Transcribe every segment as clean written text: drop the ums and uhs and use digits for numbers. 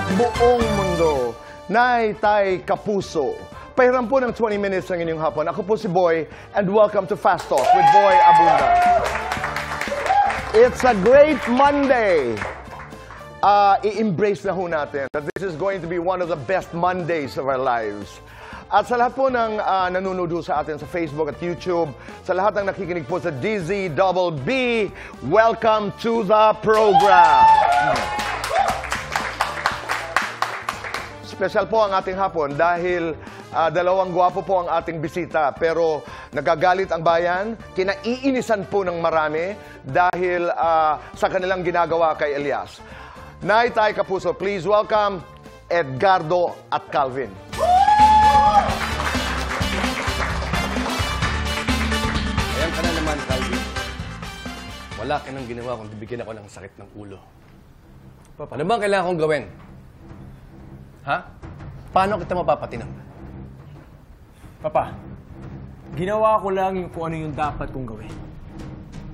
at buong mundo. Nay, tay, kapuso. Pahiram po ng 20 minutes ng inyong hapon. Ako po si Boy, and welcome to Fast Talk with Boy Abunda. It's a great Monday. I-embrace na ho natin that this is going to be one of the best Mondays of our lives. At sa lahat po ng nanonood sa atin sa Facebook at YouTube, sa lahat ng nakikinig po sa DZBB, welcome to the program. Special po ang ating hapon dahil dalawang gwapo po ang ating bisita. Pero nagagalit ang bayan, kinaiinisan po ng marami dahil sa kanilang ginagawa kay Elias. Nay, tay, kapuso, please welcome Edgardo at Calvin. Ayan ka na naman, Calvin. Wala ka nang ginawa kung bibigyan ako ng sakit ng ulo. Papa, ano bang kailangan kong gawin? Ha? Paano kita mapapatinag? Papa, ginawa ko lang kung ano yung dapat kong gawin.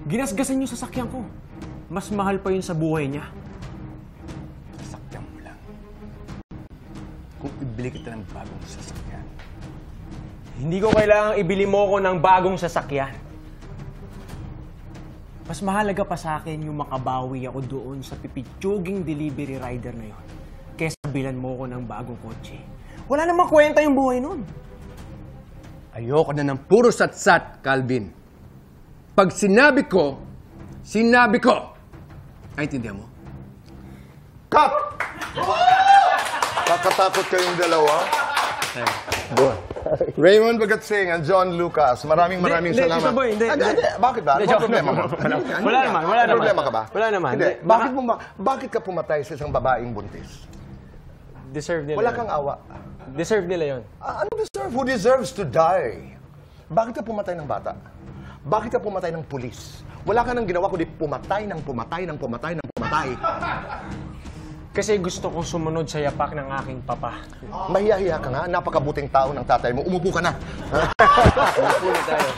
Ginasgasan yung sasakyan ko. Mas mahal pa yun sa buhay niya. Sasakyan mo lang. Kung ibili kita ng bagong sasakyan. Hindi ko kailangang ibili mo ko ng bagong sasakyan. Mas mahalaga pa sa akin yung makabawi ako doon sa pipitsuging delivery rider na yun. Kesa bilan mo ko ng bagong kotse. Wala namang kwenta yung buhay nun. Ayoko na ng puro sat-sat, Calvin. Pag sinabi ko, sinabi ko. Ay, intindihan mo? Cut! Kakatakot kayong dalawa. Raymond Bagatsing and John Lucas, maraming salamat. Tito Boy, hindi. Bakit ba? Ano problema mo? Wala naman. Problema ka ba? Wala naman. Hindi. Bakit ka pumatay sa isang babaeng buntis? Deserve nila. Wala kang awa. Deserve nila yun. Ano deserve? Who deserves to die? Bakit ka pumatay ng bata? Bakit ka pumatay ng pulis? Wala ka nang ginawa kundi pumatay. Kasi gusto kong sumunod sa yapak ng aking papa. Mahiya-hiya ka nga. Napakabuting tao ng tatay mo. Umupo ka na. Umupo na tayo.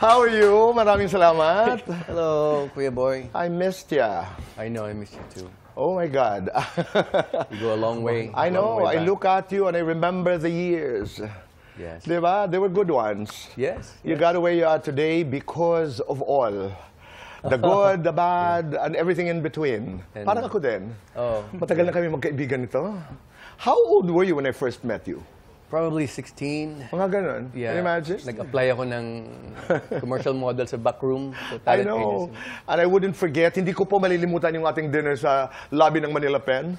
How are you? Maraming salamat. Hello, Kuya Boy. I missed ya. I know, I miss you too. Oh my God. You go a long way. I know. I look at you and I remember the years. Yes. Diba? They were good ones. Yes. You got where you are today because of all. The good, the bad, and everything in between. And, Parang ako din. Oh. Matagal na kami magkaibigan nito. How old were you when I first met you? Probably 16. Mga ganun. Yeah. Can you imagine? Nag-apply ako ng commercial model sa backroom. I know. And I wouldn't forget, hindi ko po malilimutan yung ating dinner sa lobby ng Manila Pen.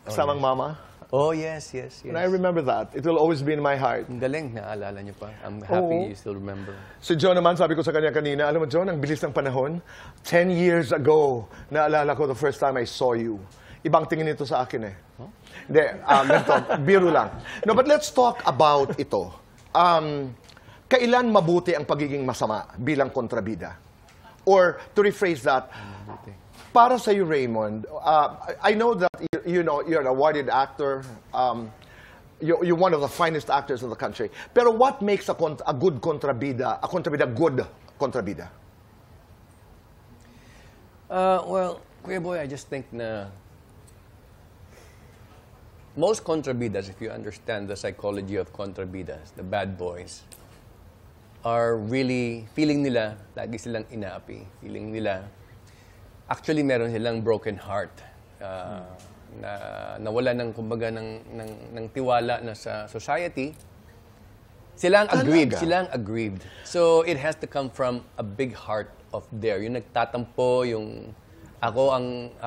Kasamang mama. Oh, yes. And I remember that. It will always be in my heart. Ang galing, naalala niyo pa. I'm happy you still remember. Si John naman, sabi ko sa kanya kanina, alam mo John, ang bilis ng panahon. 10 years ago, naalala ko the first time I saw you. Ibang tingin ito sa akin eh. Huh? Hindi, ganito, biro lang. No, but let's talk about ito. Kailan mabuti ang pagiging masama bilang kontrabida? Or to rephrase that, para sa iyo, Raymond, I know that you're an awarded actor. You're one of the finest actors in the country. Pero what makes a good kontrabida, good kontrabida? Well, Kuya Boy, I just think na most kontrabidas, if you understand the psychology of kontrabidas, the bad boys, are really, feeling nila, lagi silang inaapi. Feeling nila, actually meron silang broken heart. Na nawala ng, kumbaga, ng tiwala na sa society. Silang aggrieved. So, it has to come from a big heart of there. Yung nagtatampo, yung ako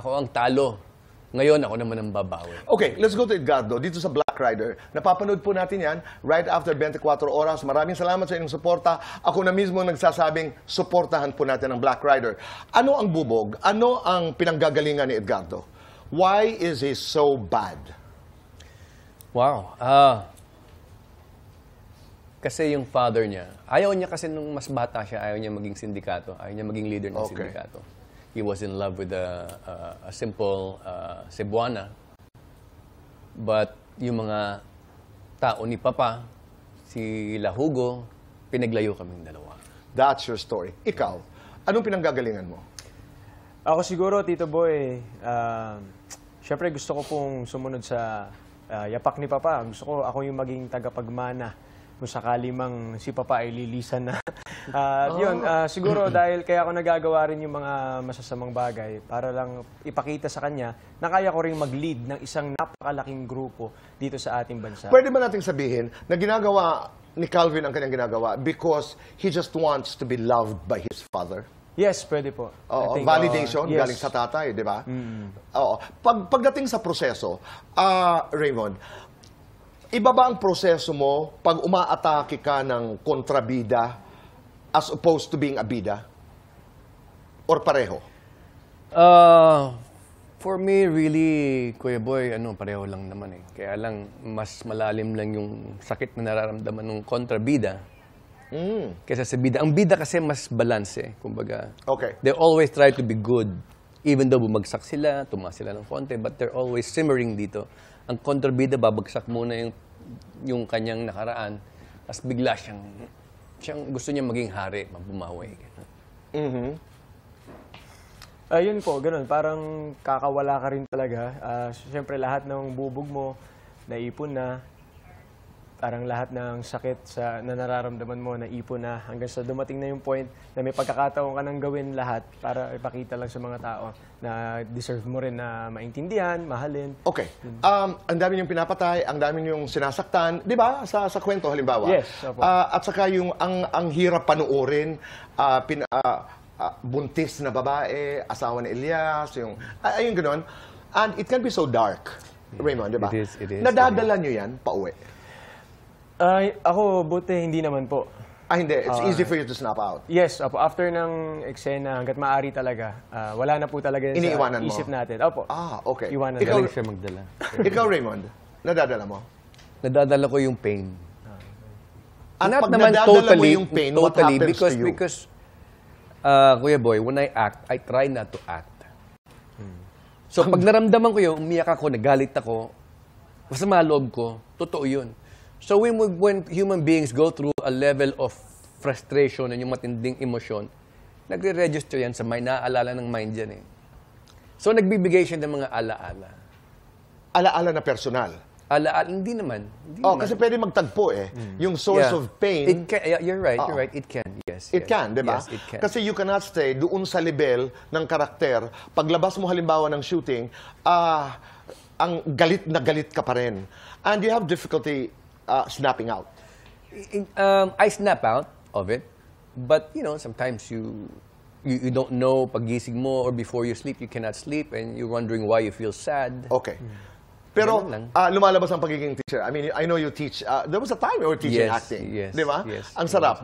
ang talo. Ngayon, ako naman ang babawi. Okay, let's go to Edgardo. Dito sa Black Rider. Napapanood po natin yan right after 24 oras. Maraming salamat sa inyong suporta. Ako na mismo nagsasabing, suportahan po natin ang Black Rider. Ano ang bubog? Ano ang pinanggagalingan ni Edgardo? Why is he so bad? Wow. Kasi yung father niya, ayaw niya kasi nung mas bata siya, ayaw niya maging sindikato. Ayaw niya maging leader ng sindikato. He was in love with a simple Cebuana. But yung mga tao ni Papa, si Lahugo, pinaglayo kaming dalawa. That's your story. Ikaw, anong pinanggagalingan mo? Ako siguro, Tito Boy, Syempre gusto ko pong sumunod sa yapak ni Papa. Gusto ko ako yung maging tagapagmana kung sakali mang si Papa ay lilisan na. Yun, siguro dahil kaya ako nagagawa rin yung mga masasamang bagay para lang ipakita sa kanya na kaya ko rin mag-lead ng isang napakalaking grupo dito sa ating bansa. Pwede ba nating sabihin na ginagawa ni Calvin ang kanyang ginagawa because he just wants to be loved by his father? Yes, pwede po. Oo, I think, validation yes. galing sa tatay, di ba? Oo. Pagdating sa proseso, Raymond, iba ba ang proseso mo pag umaatake ka ng kontrabida as opposed to being a bida? Or pareho? For me, really, Kuya Boy, pareho lang naman eh. Kaya lang, mas malalim lang yung sakit na nararamdaman ng kontrabida kaysa sa bida. Ang bida kasi mas balance eh. Kumbaga, Okay. they always try to be good. Even though bumagsak sila, tumaas sila ng konti, but they're always simmering dito. Ang kontrabida, babagsak muna yung kanyang nakaraan, tapos bigla siyang gusto niya maging hari, bumawi. Ayun po, ganun. Parang kakawala ka rin talaga. Siyempre, lahat ng bubog mo, naipon na. Parang lahat ng sakit na nararamdaman mo, naipon na. Hanggang sa dumating na yung point na may pagkakataon ka nang gawin lahat para ipakita lang sa mga tao na deserve mo rin na maintindihan, mahalin. Okay. Ang dami niyong pinapatay, ang dami niyong sinasaktan, di ba? Sa kwento, halimbawa. Yes, opo. At saka yung ang hirap panuorin, buntis na babae, asawa ni Elias, ayun gano'n. And it can be so dark, Raymond, di ba? It is. Nadadala niyo yan pauwi? Ako, buti hindi naman po. Hindi. It's easy for you to snap out. Yes, opo. After ng eksena, hanggat maaari talaga, wala na po talaga yan Iniiwanan sa mo? isip natin. Opo. Okay. Iwanan Ikaw, Galing siya magdala. ikaw, Raymond, nadadala mo? Nadadala ko yung pain. At Not pag naman nadadala mo yung pain, what happens to you? Because, Kuya Boy, when I act, I try not to act. So, pag naramdaman ko yun, umiyak ako, nagalit ako, masama loob ko, totoo yun. So, when human beings go through a level of frustration and yung matinding emosyon, nagre-register yan sa mind, naaalala ng mind yan eh. So, nagbibigay siya ng mga alaala. Alaala na personal. Alaala, hindi naman. Hindi naman. Kasi pwede magtagpo eh. Yung source Yeah. of pain. It can, you're right, it can. Yes. It can, di ba? Yes, it can. Kasi you cannot stay doon sa level ng karakter. Paglabas mo halimbawa ng shooting, ang galit na galit ka pa rin. And you have difficulty snapping out. I snap out of it, but sometimes you don't know pagising mo or before you sleep, you cannot sleep and you're wondering why you feel sad. Okay. Pero Ganun lang. lumalabas ang pagiging teacher. I mean, I know you teach. There was a time you were teaching Yes, acting. yes, Di ba? yes, Ang sarap.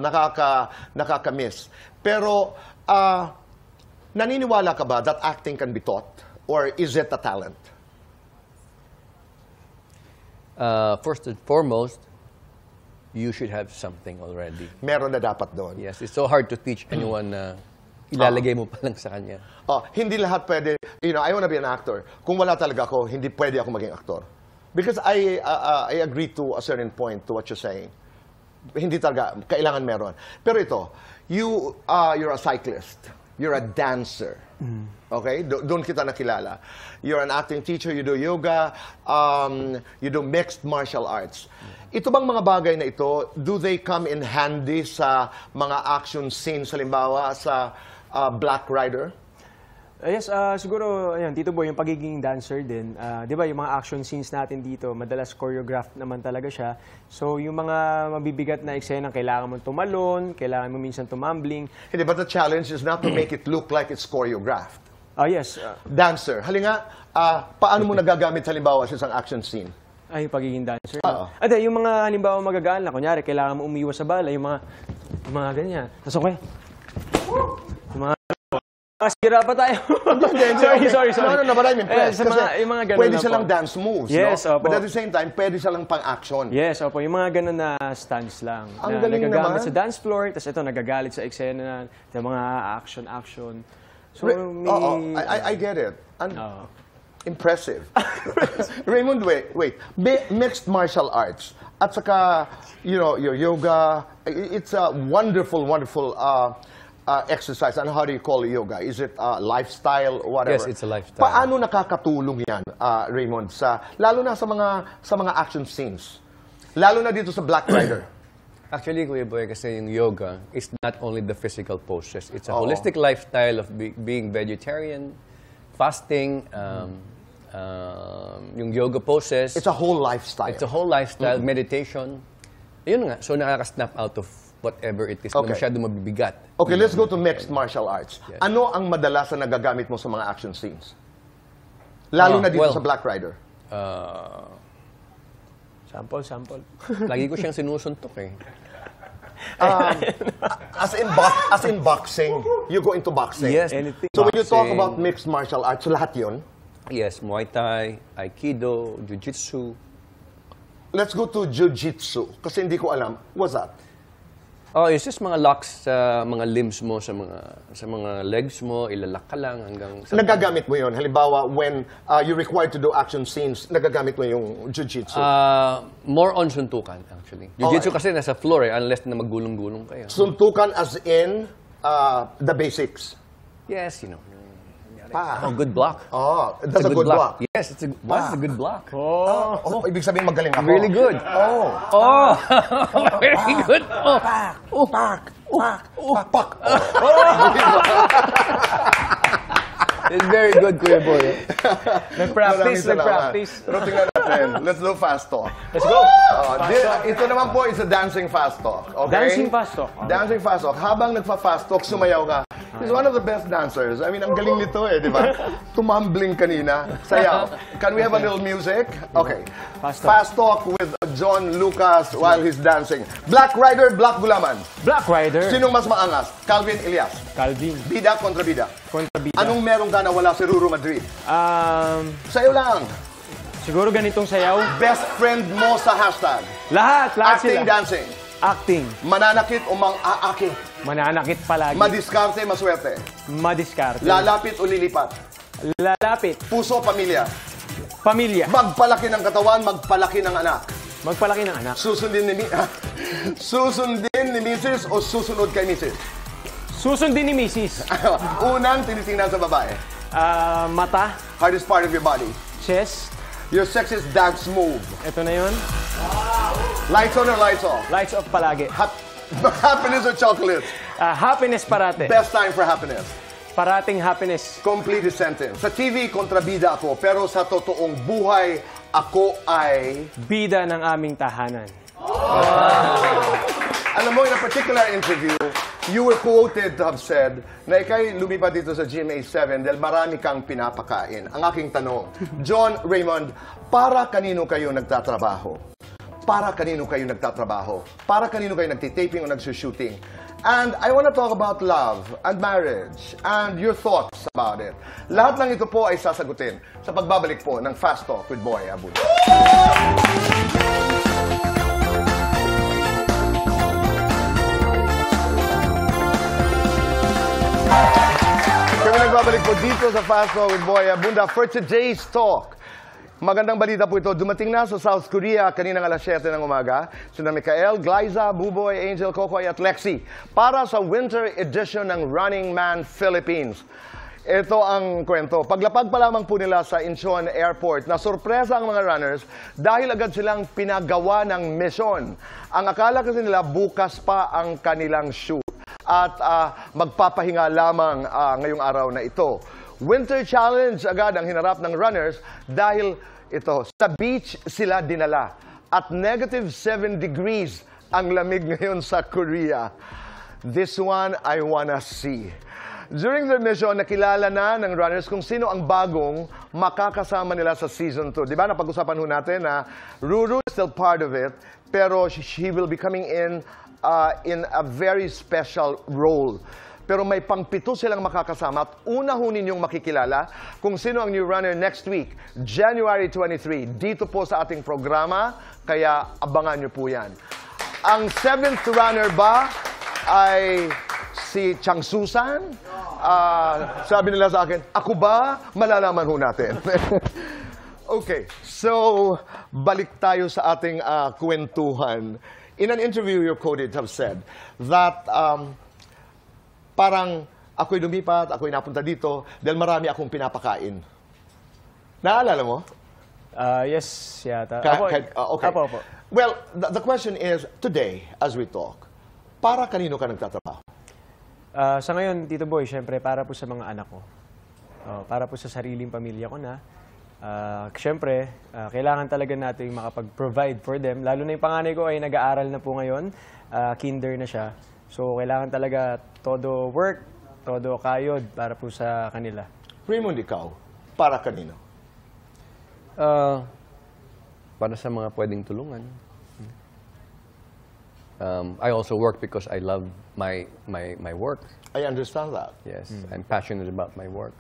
Nakaka-miss. Pero, naniniwala ka ba that acting can be taught? Or is it a talent? First and foremost, you should have something already. Meron na dapat doon. Yes, it's so hard to teach anyone na ilalagay mo pa lang sa kanya. Hindi lahat pwede, I want to be an actor. Kung wala talaga ako, hindi pwede ako maging aktor. Because I agree to a certain point to what you're saying. Hindi talaga, kailangan meron. Pero ito, you're a cyclist. You're a dancer. Okay? Doon kita nakilala. You're an acting teacher, you do yoga, you do mixed martial arts. Ito bang mga bagay na ito, do they come in handy sa mga action scenes, halimbawa sa Black Rider? Yes, siguro, ayun, Tito Boy, yung pagiging dancer din, di ba, yung mga action scenes natin dito, madalas choreographed naman talaga siya. So, yung mga mabibigat na eksena, kailangan mo tumalon, kailangan mo minsan tumambling. Hindi, but the challenge is not to make it look like it's choreographed. Yes. Dancer, halinga, paano mo nagagamit halimbawa sa isang action scene? Ay, yung pagiging dancer. Oo. Ate, yung mga halimbawa magagaan lang, kunyari, kailangan mo umiwas sa bala, yung mga ganyan. Tapos okay. Yung mga sira pa tayo. sorry. No, but I'm impressed. Sa mga, yung mga ganun pwede na silang po. dance moves, Yes, no? opo. But at the same time, pwede silang pang-action. Yes, opo. Yung mga ganun na stunts lang. Ang na galing nagagamit naman. sa dance floor, tapos ito, nagagalit sa eksena ng mga action. So, I get it. Oo. Impressive. Raymond, wait. Mixed martial arts. At saka, your yoga, it's a wonderful exercise and how do you call yoga? Is it lifestyle or whatever? Yes, it's a lifestyle. Paano nakakatulong yan, Raymond, lalo na sa mga action scenes? Lalo na dito sa Black Rider. Actually, Kuya Boy, kasi yung yoga is not only the physical poses. It's a Oo. holistic lifestyle of being vegetarian, fasting, yung yoga poses. It's a whole lifestyle. It's a whole lifestyle, meditation. Yun nga, so nakaka-snap out of whatever it is Okay. na masyado mabibigat. Okay, let's go to mixed martial arts. Yes. Ano ang madalas na nagagamit mo sa mga action scenes? Lalo na dito well, sa Black Rider. Sample. Lagi ko siyang sinusuntok eh. As in boxing, you go into boxing. Yes. Anything. So when you talk Boxing. about mixed martial arts, lahat yun. Yes, Muay Thai, Aikido, Jiu-Jitsu. Let's go to Jiu-Jitsu. Kasi hindi ko alam. What's that? Oh, it's just mga locks sa mga limbs mo, sa mga legs mo, ilalak ka lang hanggang sa... Nagagamit mo yun. Halimbawa, when you're required to do action scenes, nagagamit mo yung Jiu-Jitsu. More on suntukan, actually. Jiu-Jitsu kasi nasa floor eh, unless na maggulong-gulong kayo. Suntukan as in the basics. Yes, you know. Pa. Oh, good block. Oh, It's that's a good block. Yes, it's a good block. Oh, ibig sabihin magaling ako. Really good. Oh. Oh, very good. Oh. Pak. It's very good, Kuya Boy. Nag-practice. Pero tingnan natin. Let's do fast talk. Let's go. Ito naman po is a dancing fast talk. Okay? Dancing fast talk. Okay. Dancing fast talk. Habang nagfa-fast talk, sumayaw ka. He's one of the best dancers. I mean, ang galing nito eh, di ba? Tumambling kanina. Sayaw. Can we have a little music? Okay. Fast talk with John Lucas while he's dancing. Black Rider, Black Gulaman. Black Rider. Sinong mas maangas? Calvin Elias. Calvin. Bida kontra bida. Kontrabida. Anong meron ka na wala si Ruru Madrid? Sa'yo lang. Siguro ganitong sayaw. Best friend mo sa hashtag. Lahat Acting, sila. dancing. Acting. Mananakit o mang-aakit. Mananakit palagi. Madiskarte, maswerte. Madiskarte. Lalapit o lilipat. Lalapit. Puso, pamilya. Pamilya. Magpalaki ng katawan, magpalaki ng anak. Magpalaki ng anak. Susundin ni Mrs. o susunod kay Mrs. Susundin ni Mrs. Unang tinitingnan sa babae. Mata. Hardest part of your body. Chest. Your sexiest dance move. Ito na yun. Lights on or lights off? Lights off palagi. Happiness or chocolate? Happiness parate. Best time for happiness. Parating happiness. Complete the sentence. Sa TV, kontrabida ako. Pero sa totoong buhay, ako ay... Bida ng aming tahanan. Alam mo, in a particular interview, you were quoted to have said na ikay lumipat dito sa GMA7 dahil marami kang pinapakain. Ang aking tanong, John Raymond, para kanino kayo nagtatrabaho? Para kanino kayo nagtatrabaho? Para kanino kayo nagtitaping o nagsushooting? And I want to talk about love and marriage and your thoughts about it. Lahat ng ito po ay sasagutin sa pagbabalik po ng Fast Talk with Boy Abud. Kami nagbabalik po dito sa Fast Talk with Boy Abunda for today's talk. Magandang balita po ito. Dumating na sa South Korea kaninang alas 7 ng umaga sina Mikael, Glyza, Buboy, Angel, Kokoy at Lexi para sa winter edition ng Running Man Philippines. Ito ang kwento. Paglapag pa lamang po nila sa Incheon Airport, na sorpresa ang mga runners dahil agad silang pinagawa ng misyon. Ang akala kasi nila bukas pa ang kanilang shoot at magpapahinga lamang ngayong araw na ito. Winter challenge agad ang hinarap ng runners dahil ito, sa beach sila dinala at -7 degrees ang lamig ngayon sa Korea. This one I wanna see. During their mission, nakilala na ng runners kung sino ang bagong makakasama nila sa Season 2. Di ba, napag-usapan ho natin na Ruru is still part of it, pero she will be coming in a very special role. Pero may pang-7 silang makakasama at una ho ninyong makikilala kung sino ang new runner next week, January 23, dito po sa ating programa, kaya abangan nyo po yan. Ang 7th runner ba ay si Chang Susan? Sabi nila sa akin, ako ba? Malalaman ho natin. Okay, so balik tayo sa ating kwentuhan. In an interview, you're quoted to have said that parang ako'y lumipat, ako'y napunta dito dahil marami akong pinapakain. Naalala mo? Yes, yata. Okay. Apo. Well, the question is, today, as we talk, para kanino ka nagtatrabaho? Sa ngayon, Tito Boy, syempre, para po sa mga anak ko. Para po sa sariling pamilya ko na. Syempre, kailangan talaga natin makapag-provide for them. Lalo na yung panganay ko ay nag-aaral na po ngayon. Kinder na siya. So, kailangan talaga todo work, todo kayod para po sa kanila. Raymond, ikaw, para kanino? Para sa mga pwedeng tulungan. I also work because I love my work. I understand that. Yes, I'm passionate about my work.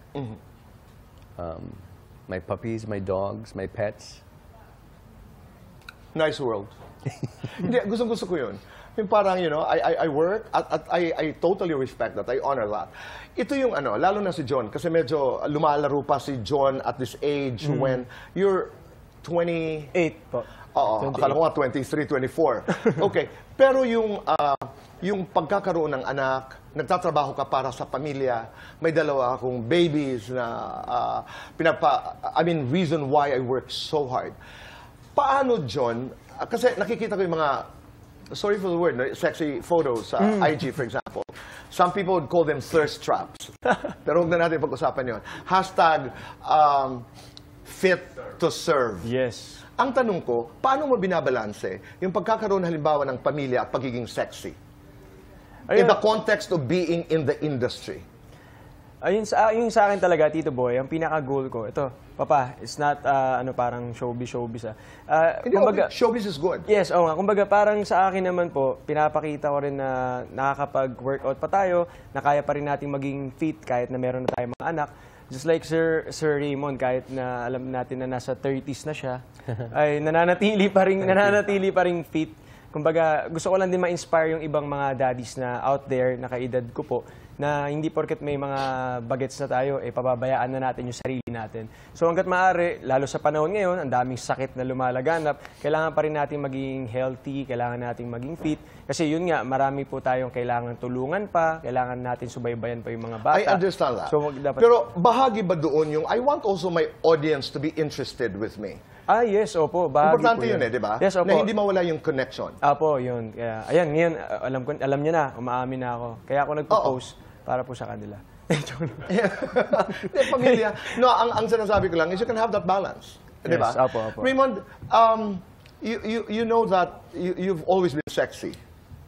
My puppies, my dogs, my pets. Nice world. Hindi, gusto ko yun. Yung parang, I work at I totally respect that. I honor that. Ito yung lalo na si John, kasi medyo lumalaro pa si John at this age when you're 28 po. Oo, 28. akala ko nga 23, 24. Okay. Pero yung pagkakaroon ng anak, nagtatrabaho ka para sa pamilya, may dalawa akong babies na reason why I work so hard. Paano, John, kasi nakikita ko yung mga, sorry for the word, sexy photos sa IG, for example. Some people would call them thirst traps. Pero huwag na natin pag-usapan yun. Hashtag fit to serve. Yes. Ang tanong ko, paano mo binabalanse yung pagkakaroon halimbawa ng pamilya at pagiging sexy? In the context of being in the industry. Ayun yung sa akin talaga, Tito Boy, ang pinaka-goal ko, ito, Papa, it's not parang showbiz. Hindi, Kumbaga, showbiz is good. yes, oo nga. Kumbaga, parang sa akin naman po, pinapakita ko rin na nakakapag-workout pa tayo, na kaya pa rin natin maging fit kahit na meron na tayong mga anak. Just like Sir Raymond, kahit na alam natin na nasa 30s na siya, ay nananatili pa rin fit. Kumbaga, gusto ko lang din ma-inspire yung ibang mga daddies na out there, na kaedad ko po, na hindi porket may mga bagets na tayo, pababayaan na natin yung sarili natin. So hanggat maaari, lalo sa panahon ngayon, ang daming sakit na lumalaganap, kailangan pa rin natin maging healthy, kailangan natin maging fit. Kasi yun nga, marami po tayong kailangan tulungan pa, kailangan natin subaybayan pa yung mga bata. I understand that. So, dapat... Pero bahagi ba doon yung, I want also my audience to be interested with me? Yes, opo. Bahagi Importante po yun di ba? Yes, opo. Na hindi mawala yung connection. Opo, yun. Kaya, ayan, ngayon, alam niyo na, umaamin na ako. Kaya ako nagpo-post para po sa kanila. Pamilya. No, ang sinasabi ko lang is you can have that balance. Di ba? Yes, opo. Raymond, you know that you've always been sexy.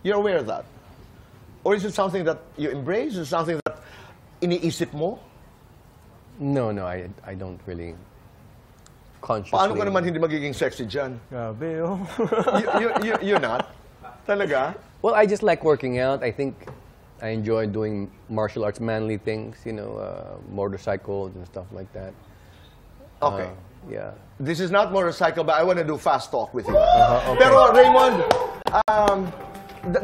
You're aware of that? Or is it something that you embrace? Is it something that iniisip mo? No, I don't really consciously. Paano ka naman hindi magiging sexy dyan? Grabe, oh. You're not? Talaga? Well, I just like working out. I think I enjoy doing martial arts, manly things, motorcycles and stuff like that. Okay. Yeah. This is not motorcycle, but I want to do fast talk with you. Okay. Pero Raymond,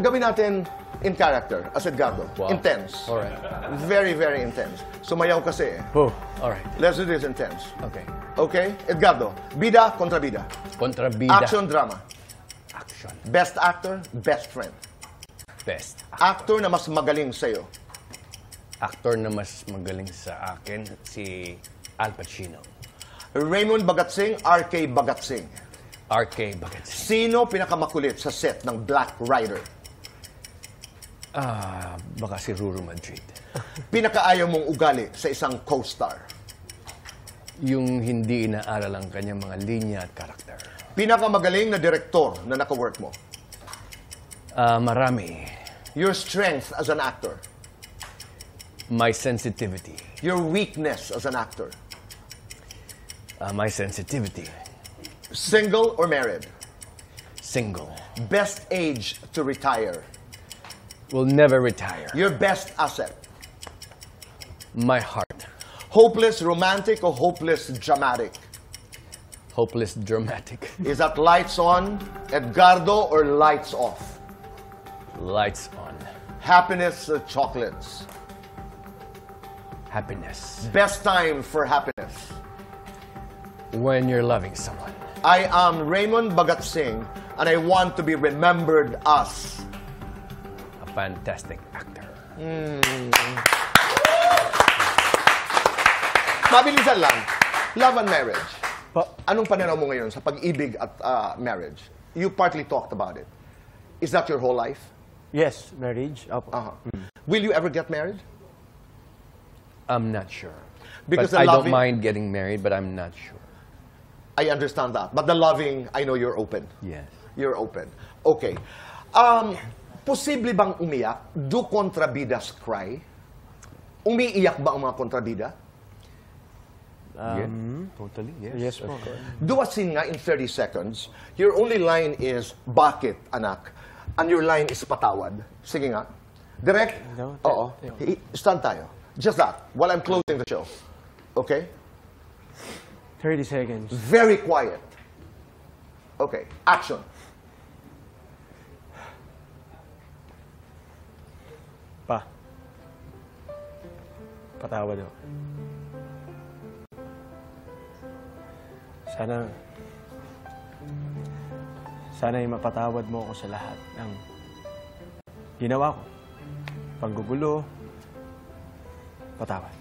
gawin natin in character, as Edgardo. Wow. Intense. All right. Very, very intense. Sumayaw kasi eh. Oh, all right. Let's do this intense. Okay. Okay? Edgardo, bida kontra bida. Kontrabida. Action, drama. Action. Best actor, best friend. Best. Actor na mas magaling sa'yo. Actor na mas magaling sa akin, si Al Pacino. Raymond Bagatsing, RK Bagatsing. RK Bagets. Sino pinakamakulit sa set ng Black Rider? Baka si Ruru Madrid. Pinakaayaw mong ugali sa isang co-star? Yung hindi inaaral ang kanyang mga linya at karakter. Pinakamagaling na direktor na nakawork mo? Marami. Your strength as an actor? My sensitivity. Your weakness as an actor? My sensitivity. Single or married? Single. Best age to retire? Will never retire. Your best asset? My heart. Hopeless romantic or hopeless dramatic? Hopeless dramatic. Is that lights on, Edgardo, or lights off? Lights on. Happiness or chocolates? Happiness. Best time for happiness? When you're loving someone. I am Raymond Bagatsing, and I want to be remembered as... A fantastic actor. Mabilisan lang. Love and marriage. Pa- Anong pananaw mo ngayon sa pag-ibig at marriage? You partly talked about it. Is that your whole life? Yes, marriage. Opo. Will you ever get married? I'm not sure. Because but the I don't loving- mind getting married, but I'm not sure. I understand that. But the loving, I know you're open. Yes. You're open. Okay. Posible bang umiyak? Do kontrabidas cry? Umiiyak ba ang mga kontrabida? Yeah, totally, yes. Yes po. Do a scene nga in 30 seconds. Your only line is, bakit, anak? And your line is patawad. Sige nga. Direct? No, Oo. Stand tayo. Just that. While I'm closing the show. Okay? 30 seconds. Very quiet. Okay. Action. Pa. Patawad ako. Sana'y mapatawad mo ako sa lahat ng ginawa ko. Panggugulo. Patawad.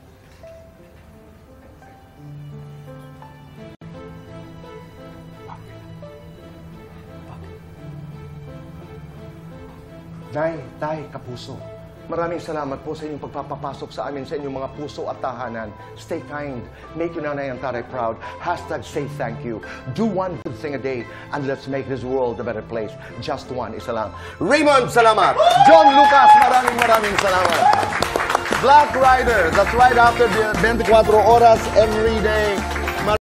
Nay, Tay, Kapuso, maraming salamat po sa inyong pagpapapasok sa amin sa inyong mga puso at tahanan. Stay kind. Make your nanay and tatay proud. Hashtag say thank you. Do one good thing a day and let's make this world a better place. Just one. Isa lang. Raymond, salamat. John Lucas, maraming salamat. Black Rider, that's right after the 24 Oras every day.